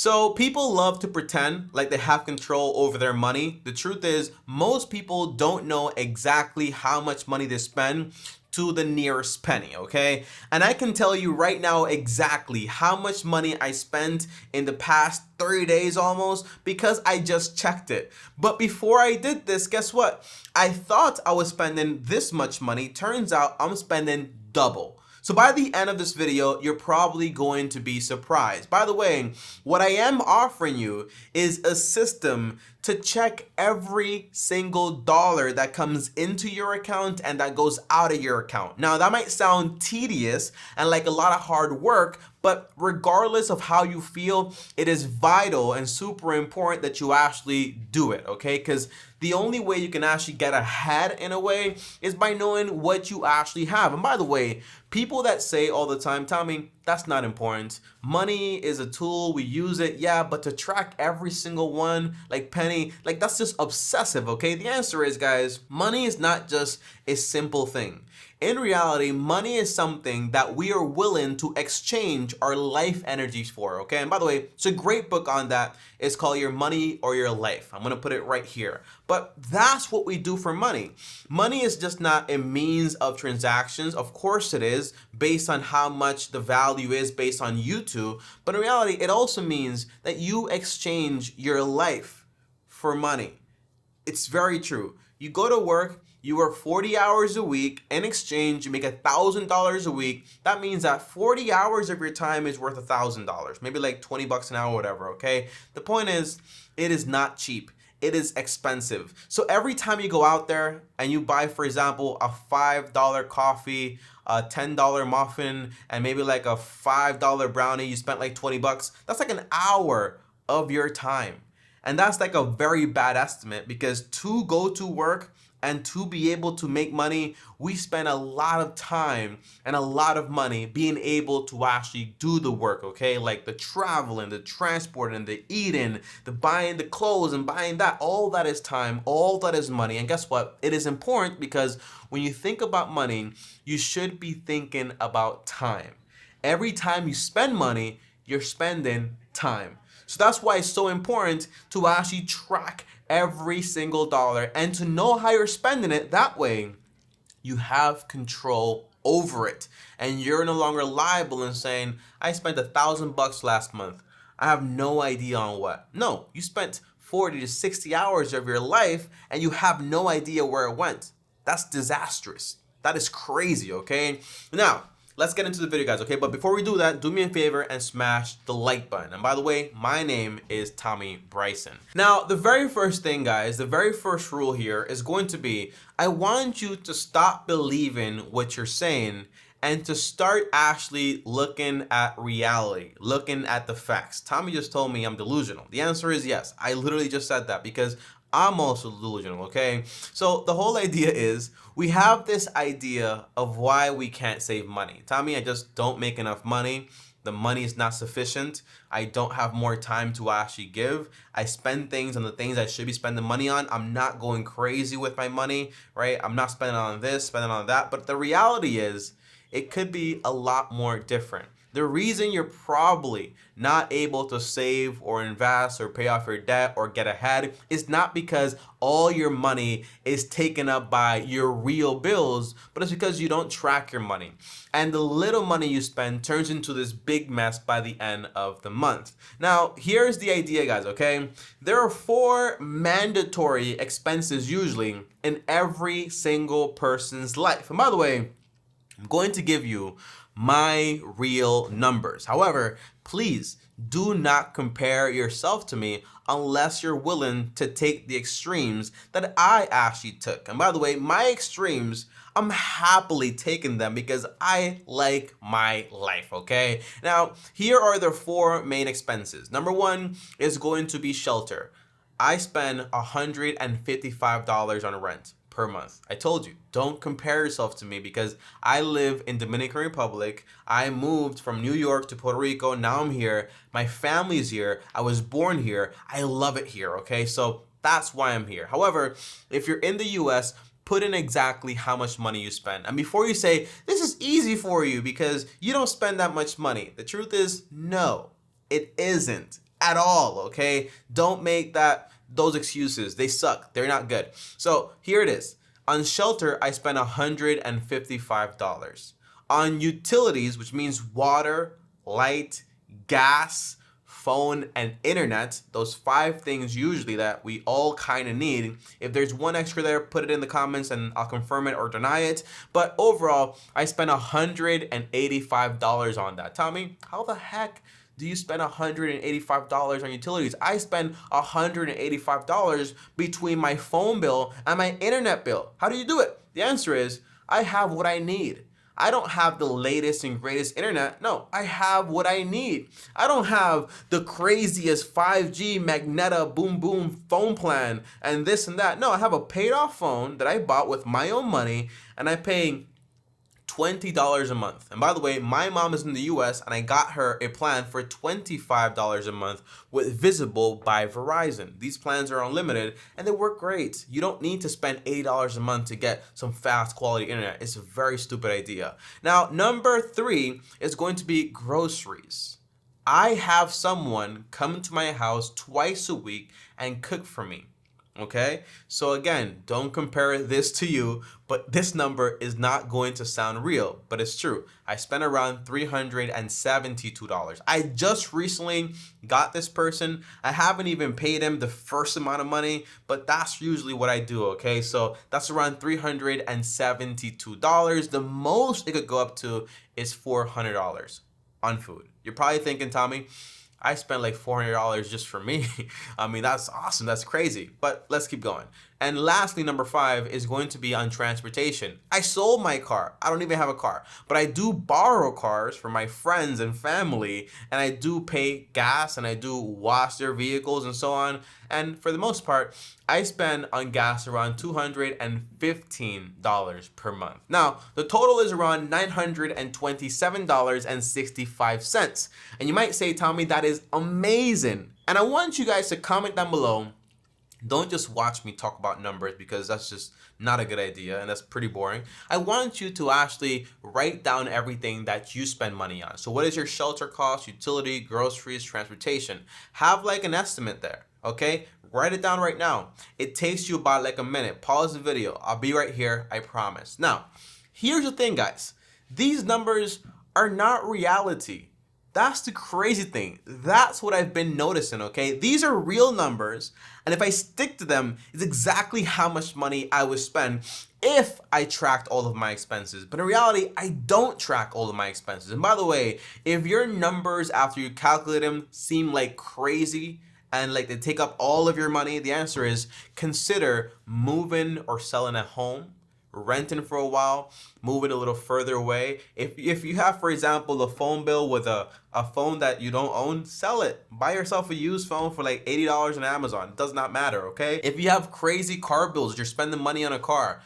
So people love to pretend like they have control over their money. The truth is, most people don't know exactly how much money they spend to the nearest penny, okay? And I can tell you right now exactly how much money I spent in the past 30 days almost, because I just checked it. But before I did this, guess what? I thought I was spending this much money. Turns out I'm spending double. So by the end of this video, you're probably going to be surprised. By the way, what I am offering you is a system to check every single dollar that comes into your account and that goes out of your account. Now, that might sound tedious and like a lot of hard work, but regardless of how you feel, it is vital and super important that you actually do it, okay? Because the only way you can actually get ahead in a way is by knowing what you actually have. And by the way, people that say all the time, Tommy, that's not important. Money is a tool, we use it, yeah, but to track every single one, like penny, like that's just obsessive, okay? The answer is, guys, money is not just a simple thing. In reality, money is something that we are willing to exchange our life energies for, okay? And by the way, it's a great book on that. It's called Your Money or Your Life. I'm gonna put it right here. But that's what we do for money. Money is just not a means of transactions. Of course it is, based on how much the value is based on YouTube. But in reality, it also means that you exchange your life for money. It's very true. You go to work, you work 40 hours a week. In exchange, you make $1,000 a week. That means that 40 hours of your time is worth $1,000, maybe like 20 bucks an hour, whatever, okay? The point is, it is not cheap. It is expensive. So every time you go out there and you buy, for example, a $5 coffee, a $10 muffin, and maybe like a $5 brownie, you spent like 20 bucks. That's like an hour of your time. And that's like a very bad estimate, because to go to work and to be able to make money, we spend a lot of time and a lot of money being able to actually do the work, okay? Like the traveling, the transporting, the eating, the buying the clothes and buying that. All that is time, all that is money. And guess what? It is important, because when you think about money, you should be thinking about time. Every time you spend money, you're spending time. So that's why it's so important to actually track every single dollar and to know how you're spending it. That way, you have control over it, and you're no longer liable in saying, I spent $1,000 last month. I have no idea on what. No, you spent 40 to 60 hours of your life and you have no idea where it went. That's disastrous. That is crazy, okay? Now, let's get into the video, guys, okay? But before we do that, do me a favor and smash the like button. And by the way, my name is Tommy Bryson. Now, the very first thing, guys, the very first rule here is going to be, I want you to stop believing what you're saying and to start actually looking at reality, looking at the facts. Tommy just told me I'm delusional. The answer is yes. I literally just said that because I'm also delusional, okay? So the whole idea is, we have this idea of why we can't save money. Tommy, I just don't make enough money. The money is not sufficient. I don't have more time to actually give. I spend things on the things I should be spending money on. I'm not going crazy with my money, right? I'm not spending on this, spending on that. But the reality is, it could be a lot more different. The reason you're probably not able to save or invest or pay off your debt or get ahead is not because all your money is taken up by your real bills, but it's because you don't track your money. And the little money you spend turns into this big mess by the end of the month. Now, here's the idea, guys, okay? There are 4 mandatory expenses usually in every single person's life. And by the way, I'm going to give you my real numbers. However, please do not compare yourself to me unless you're willing to take the extremes that I actually took. And by the way, my extremes, I'm happily taking them because I like my life, okay? Now, here are the 4 main expenses. Number 1 is going to be shelter. I spend $155 on rent per month. I told you, don't compare yourself to me because I live in Dominican Republic. I moved from New York to Puerto Rico. Now I'm here. My family's here. I was born here. I love it here, okay? So that's why I'm here. However, if you're in the US, put in exactly how much money you spend. And before you say, this is easy for you because you don't spend that much money, the truth is, no, it isn't. at all, okay? Don't make those excuses. They suck. They're not good. So here it is. On shelter, I spent $155. On utilities, which means water, light, gas, phone, and internet, those 5 things usually that we all kind of need. If there's one extra there, put it in the comments and I'll confirm it or deny it. But overall, I spent $185 on that. Tommy, how the heck do you spend $185 on utilities? I spend $185 between my phone bill and my internet bill. How do you do it? The answer is, I have what I need. I don't have the latest and greatest internet. No, I have what I need. I don't have the craziest 5G Magneta boom boom phone plan and this and that. No, I have a paid off phone that I bought with my own money, and I pay $20 a month. And by the way, my mom is in the US and I got her a plan for $25 a month with Visible by Verizon. These plans are unlimited and they work great. You don't need to spend $80 a month to get some fast quality internet. It's a very stupid idea. Now, number 3 is going to be groceries. I have someone come to my house twice a week and cook for me. Okay, so again, don't compare this to you, but this number is not going to sound real, but it's true. I spent around $372. I just recently got this person. I haven't even paid him the first amount of money, but that's usually what I do, okay? So that's around $372. The most it could go up to is $400 on food. You're probably thinking, Tommy, I spent like $400 just for me. I mean, that's awesome. That's crazy. But let's keep going. And lastly, number 5 is going to be on transportation. I sold my car. I don't even have a car, but I do borrow cars from my friends and family, and I do pay gas and I do wash their vehicles and so on. And for the most part, I spend on gas around $215 per month. Now, the total is around $927.65. And you might say, Tommy, that is amazing. And I want you guys to comment down below. Don't just watch me talk about numbers because that's just not a good idea and that's pretty boring. I want you to actually write down everything that you spend money on. So what is your shelter cost, utility, groceries, transportation? Have like an estimate there, okay? Write it down right now. It takes you about like a minute. Pause the video. I'll be right here, I promise. Now, here's the thing, guys. These numbers are not reality. That's the crazy thing. That's what I've been noticing, okay? These are real numbers, and if I stick to them, it's exactly how much money I would spend if I tracked all of my expenses. But in reality, I don't track all of my expenses. And by the way, if your numbers after you calculate them seem like crazy and like they take up all of your money, the answer is consider moving or selling a home, renting for a while, moving a little further away. If you have, for example, a phone bill with a phone that you don't own, sell it. Buy yourself a used phone for like $80 on Amazon. It does not matter, okay? If you have crazy car bills, you're spending money on a car,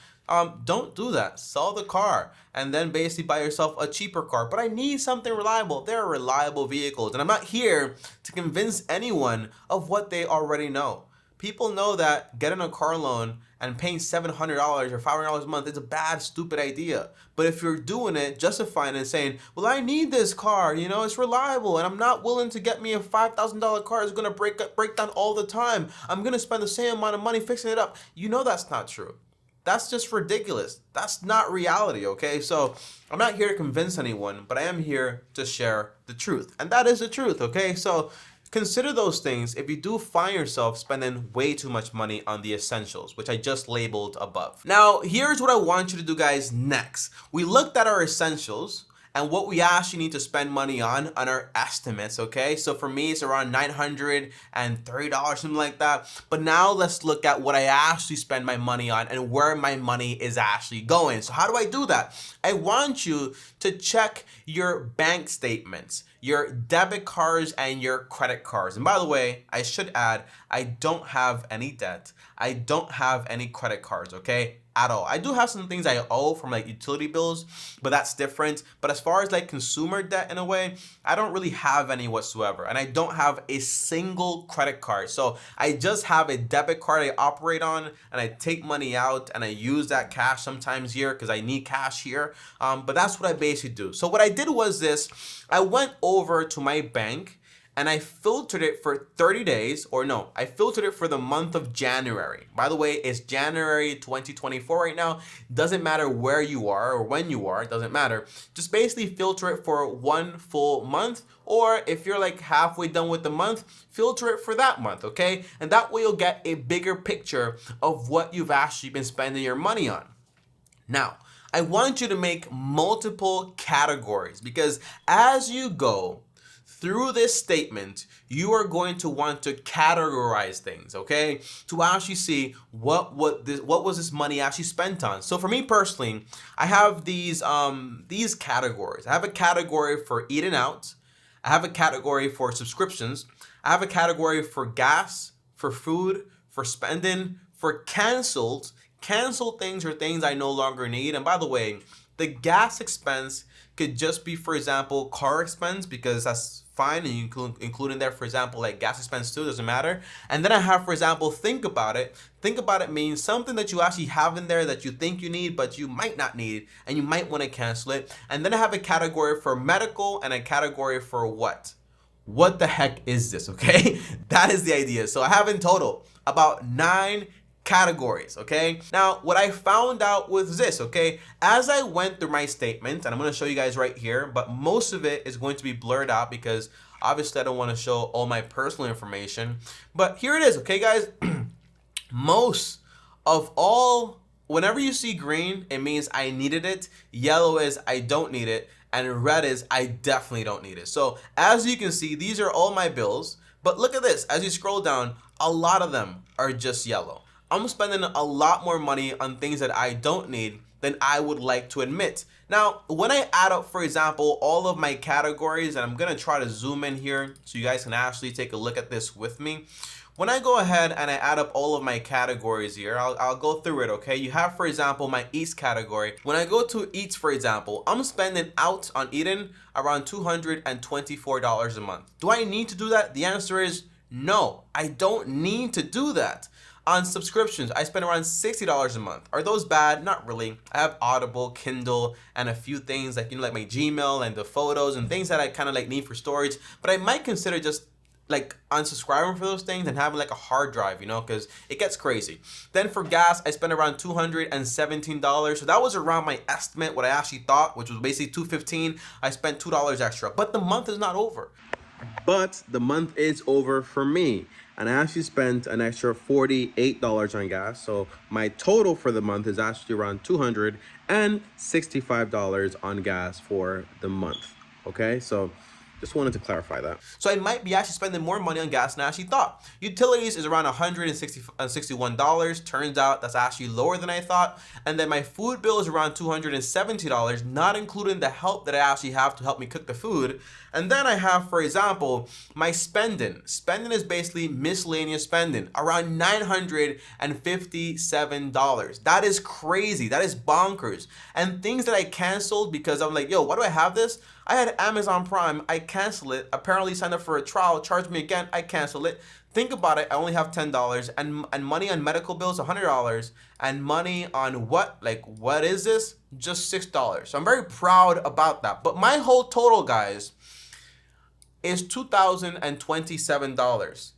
don't do that. Sell the car and then basically buy yourself a cheaper car. But I need something reliable. There are reliable vehicles, and I'm not here to convince anyone of what they already know. People know that getting a car loan and paying $700 or $500 a month is a bad, stupid idea. But if you're doing it, justifying it and saying, well, I need this car, you know, it's reliable, and I'm not willing to get me a $5,000 car that's gonna break down all the time. I'm gonna spend the same amount of money fixing it up. You know that's not true. That's just ridiculous. That's not reality, okay? So I'm not here to convince anyone, but I am here to share the truth. And that is the truth, okay? So consider those things if you do find yourself spending way too much money on the essentials, which I just labeled above. Now, here's what I want you to do, guys, next. We looked at our essentials and what we actually need to spend money on our estimates, okay? So for me, it's around $930, something like that. But now let's look at what I actually spend my money on and where my money is actually going. So how do I do that? I want you to check your bank statements, your debit cards and your credit cards. And by the way, I should add, I don't have any debt. I don't have any credit cards, okay? At all. I do have some things I owe from like utility bills, but that's different. But as far as like consumer debt in a way, I don't really have any whatsoever. And I don't have a single credit card. So I just have a debit card I operate on, and I take money out and I use that cash sometimes here because I need cash here. But that's what I basically do. So what I did was this: I went over to my bank and I filtered it for 30 days, or no, I filtered it for the month of January. By the way, it's January 2024 right now. Doesn't matter where you are or when you are, it doesn't matter. Just basically filter it for one full month, or if you're like halfway done with the month, filter it for that month, okay? And that way you'll get a bigger picture of what you've actually been spending your money on. Now, I want you to make multiple categories, because as you go through this statement, you are going to want to categorize things, okay? To actually see what was this money actually spent on. So for me personally, I have these categories. I have a category for eating out. I have a category for subscriptions. I have a category for gas, for food, for spending, for canceled. Canceled things are things I no longer need. And by the way, the gas expense could just be, for example, car expense, because that's fine, and you include in there, for example, like gas expense too, doesn't matter. And then I have, for example, think about it. Think about it means something that you actually have in there that you think you need, but you might not need, and you might want to cancel it. And then I have a category for medical and a category for what? What the heck is this, okay? That is the idea. So I have in total about 9 categories, okay? Now, what I found out was this, okay? As I went through my statement, and I'm gonna show you guys right here, but most of it is going to be blurred out because obviously I don't wanna show all my personal information. But here it is, okay, guys? Most of all, whenever you see green, it means I needed it. Yellow is I don't need it. And red is I definitely don't need it. So as you can see, these are all my bills. But look at this, as you scroll down, a lot of them are just yellow. I'm spending a lot more money on things that I don't need than I would like to admit. Now, when I add up, for example, all of my categories, and I'm gonna try to zoom in here so you guys can actually take a look at this with me. When I go ahead and I add up all of my categories here, I'll go through it, okay? You have, for example, my eats category. When I go to eats, for example, I'm spending out on eating around $224 a month. Do I need to do that? The answer is no, I don't need to do that. On subscriptions, I spend around $60 a month. Are those bad? Not really. I have Audible, Kindle, and a few things like, like my Gmail and the photos and things that I kind of like need for storage. But I might consider just like unsubscribing for those things and having like a hard drive, because it gets crazy. Then for gas, I spent around $217. So that was around my estimate, what I actually thought, which was basically $215. I spent $2 extra, but the month is not over. But the month is over for me. And I actually spent an extra $48 on gas. So my total for the month is actually around $265 on gas for the month. Okay, so just wanted to clarify that. So I might be actually spending more money on gas than I actually thought. Utilities is around $161. Turns out that's actually lower than I thought. And then my food bill is around $270, not including the help that I actually have to help me cook the food. And then I have, for example, my spending. Spending is basically miscellaneous spending, around $957. That is crazy. That is bonkers. And things that I canceled because I'm like, yo, why do I have this? I had Amazon Prime, I canceled it, apparently signed up for a trial, charged me again, I canceled it. Think about it, I only have $10, and money on medical bills, $100, and money on what is this? Just $6. So I'm very proud about that. But my whole total, guys, is $2,027.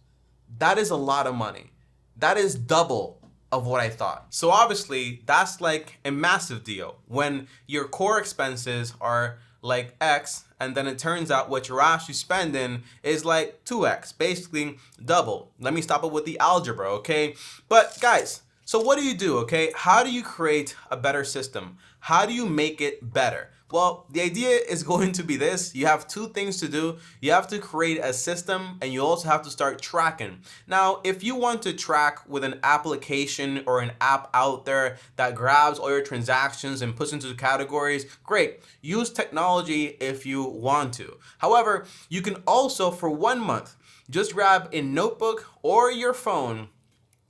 That is a lot of money. That is double of what I thought. So obviously, that's like a massive deal when your core expenses are like X, and then it turns out what you're actually spending is like 2X, basically double. Let me stop it with the algebra, okay? But guys, so what do you do, okay? How do you create a better system? How do you make it better? Well, the idea is going to be this. You have 2 things to do. You have to create a system, and you also have to start tracking. Now, if you want to track with an application or an app out there that grabs all your transactions and puts into the categories, great. Use technology if you want to. However, you can also, for 1 month, just grab a notebook or your phone,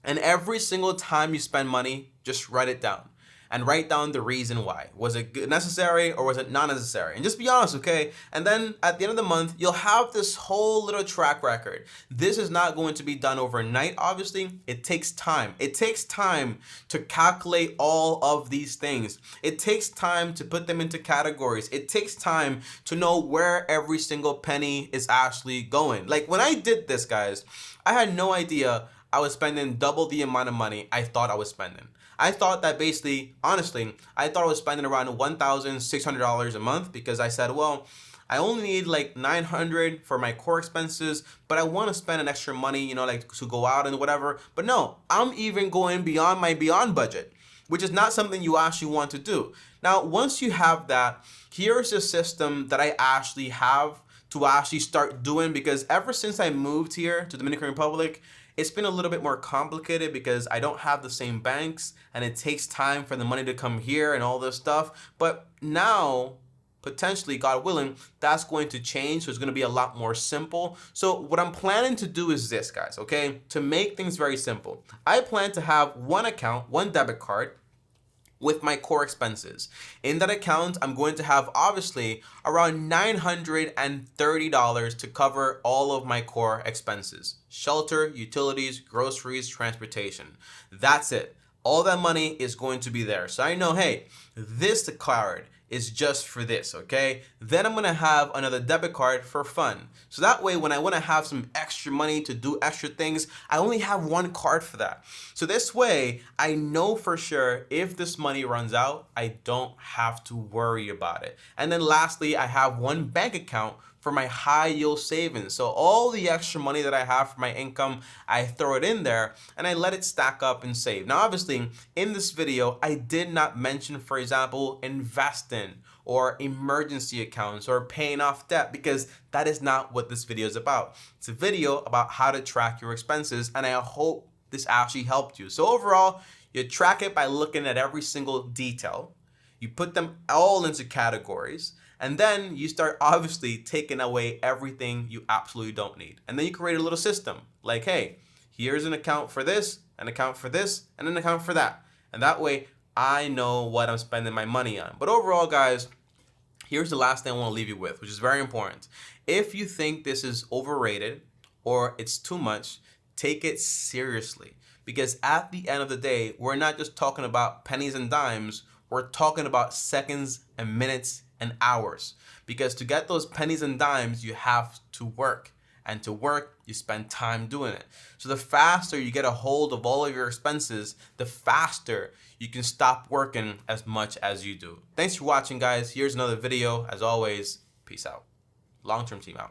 and every single time you spend money, just write it down. and write down the reason why. Was it necessary or was it not necessary? And just be honest, okay? And then at the end of the month, you'll have this whole little track record. This is not going to be done overnight, obviously. It takes time. It takes time to calculate all of these things. It takes time to put them into categories. It takes time to know where every single penny is actually going. Like when I did this, guys, I had no idea I was spending double the amount of money I thought I was spending. I thought that basically, honestly, I thought I was spending around $1,600 a month because I said, well, I only need like $900 for my core expenses, but I want to spend an extra money, you know, like to go out and whatever. But no, I'm even going beyond my beyond budget, which is not something you actually want to do. Now, once you have that, here's a system that I actually have to actually start doing, because ever since I moved here to Dominican Republic, it's been a little bit more complicated because I don't have the same banks and it takes time for the money to come here and all this stuff. But now, potentially, God willing, that's going to change. So it's going to be a lot more simple. So what I'm planning to do is this, guys, okay? To make things very simple, I plan to have one account, one debit card with my core expenses. In that account, I'm going to have obviously around $930 to cover all of my core expenses. Shelter, utilities, groceries, transportation. That's it. All that money is going to be there. So I know, hey, this card is just for this, okay? Then I'm gonna have another debit card for fun. So that way, when I wanna have some extra money to do extra things, I only have one card for that. So this way, I know for sure if this money runs out, I don't have to worry about it. And then lastly, I have one bank account for my high yield savings. So all the extra money that I have for my income, I throw it in there and I let it stack up and save. Now, obviously, in this video, I did not mention, for example, investing or emergency accounts or paying off debt, because that is not what this video is about. It's a video about how to track your expenses, and I hope this actually helped you. So overall, you track it by looking at every single detail. You put them all into categories, and then you start obviously taking away everything you absolutely don't need. And then you create a little system like, hey, here's an account for this, an account for this, and an account for that. And that way I know what I'm spending my money on. But overall, guys, here's the last thing I want to leave you with, which is very important. If you think this is overrated or it's too much, take it seriously. Because at the end of the day, we're not just talking about pennies and dimes, we're talking about seconds and minutes and hours. Because to get those pennies and dimes, you have to work. And to work, you spend time doing it. So the faster you get a hold of all of your expenses, the faster you can stop working as much as you do. Thanks for watching, guys. Here's another video. As always, peace out. Long-term team out.